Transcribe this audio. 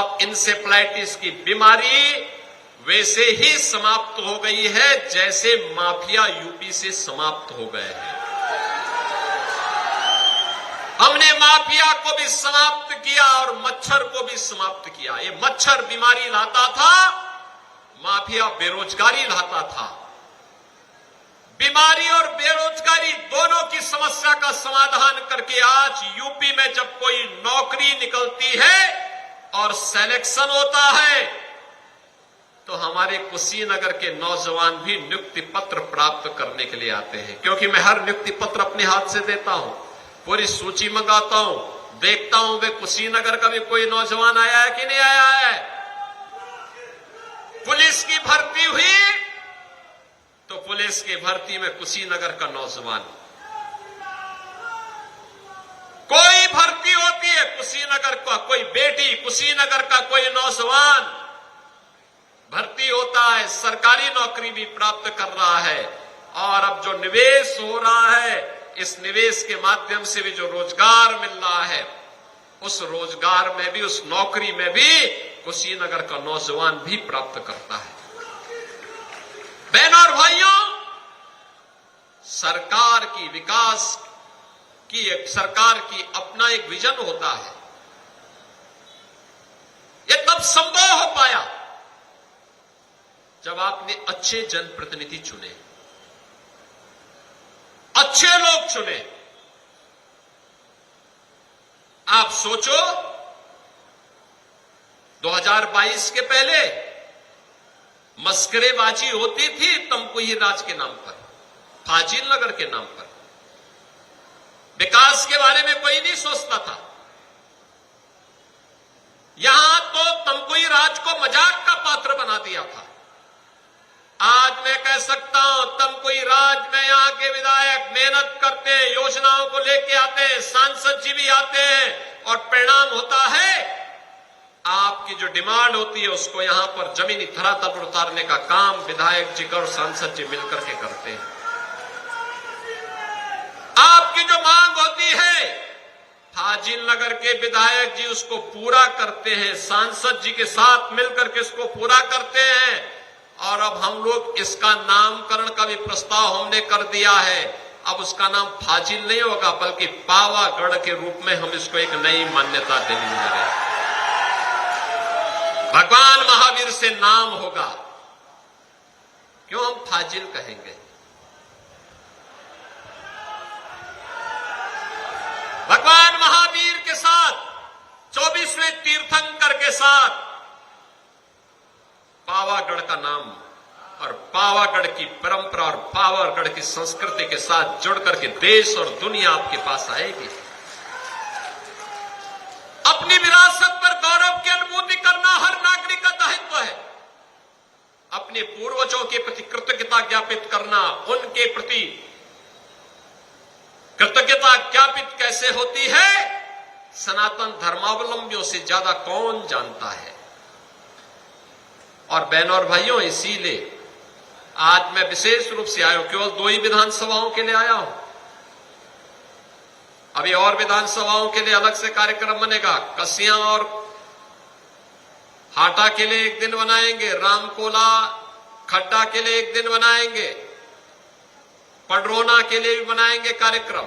अब इंसेफ्लाइटिस की बीमारी वैसे ही समाप्त हो गई है जैसे माफिया यूपी से समाप्त हो गए हैं। हमने माफिया को भी समाप्त किया और मच्छर को भी समाप्त किया। ये मच्छर बीमारी लाता था, माफिया बेरोजगारी लाता था। बीमारी और बेरोजगारी दोनों की समस्या का समाधान करके आज यूपी में जब कोई नौकरी निकलती है और सिलेक्शन होता है तो हमारे कुशीनगर के नौजवान भी नियुक्ति पत्र प्राप्त करने के लिए आते हैं, क्योंकि मैं हर नियुक्ति पत्र अपने हाथ से देता हूं, पूरी सूची मंगाता हूं, देखता हूं वे कुशीनगर का भी कोई नौजवान आया है कि नहीं आया है। पुलिस की भर्ती हुई तो पुलिस की भर्ती में कुशीनगर का नौजवान, कोई भर्ती होती है कुशीनगर का कोई बेटी, कुशीनगर का कोई नौजवान भर्ती होता है, सरकारी नौकरी भी प्राप्त कर रहा है। और अब जो निवेश हो रहा है, इस निवेश के माध्यम से भी जो रोजगार मिल रहा है, उस रोजगार में भी, उस नौकरी में भी कुशीनगर का नौजवान भी प्राप्त करता है। बहनों और भाइयों, सरकार की विकास की सरकार की अपना एक विजन होता है। यह तब संभव हो पाया जब आपने अच्छे जनप्रतिनिधि चुने, अच्छे लोग चुने। आप सोचो 2022 के पहले मस्करेबाजी होती थी तमकुही राज के नाम पर, फाजिल नगर के नाम पर। विकास के बारे में कोई नहीं सोचता था। यहां तो तमकुही राज को मजाक का पात्र बना दिया था। आज मैं कह सकता हूं तमकुही राज में यहां के विधायक मेहनत करते हैं, योजनाओं को लेके आते हैं, सांसद जी भी आते हैं, और परिणाम होता है आपकी जो डिमांड होती है उसको यहां पर जमीनी धरातल पर उतारने का काम विधायक जी और सांसद जी मिलकर के करते हैं। आपकी जो मांग होती है फाजिल नगर के विधायक जी उसको पूरा करते हैं, सांसद जी के साथ मिलकर के इसको पूरा करते हैं। और अब हम लोग इसका नामकरण का भी प्रस्ताव हमने कर दिया है। अब उसका नाम फाजिल नहीं होगा बल्कि पावागढ़ के रूप में हम इसको एक नई मान्यता देने जा रहे हैं। भगवान महावीर से नाम होगा। क्यों हम फाजिल कहेंगे? भगवान महावीर के साथ 24वें तीर्थंकर के साथ पावागढ़ का नाम और पावागढ़ की परंपरा और पावागढ़ की संस्कृति के साथ जुड़ करके देश और दुनिया आपके पास आएगी। अपनी विरासत पर गौरव की अनुभूति करना हर नागरिक का दायित्व है। अपने पूर्वजों के प्रति कृतज्ञता ज्ञापित करना, उनके प्रति कृतज्ञता ज्ञापित कैसे होती है, सनातन धर्मावलंबियों से ज्यादा कौन जानता है। और बहनों और भाइयों, इसीलिए आज मैं विशेष रूप से आया हूं, केवल 2 ही विधानसभाओं के लिए आया हूं। अभी और विधानसभाओं के लिए अलग से कार्यक्रम बनेगा। कसियां और हाटा के लिए एक दिन बनाएंगे, रामकोला खड्डा के लिए एक दिन बनाएंगे, पडरौना के लिए भी बनाएंगे कार्यक्रम।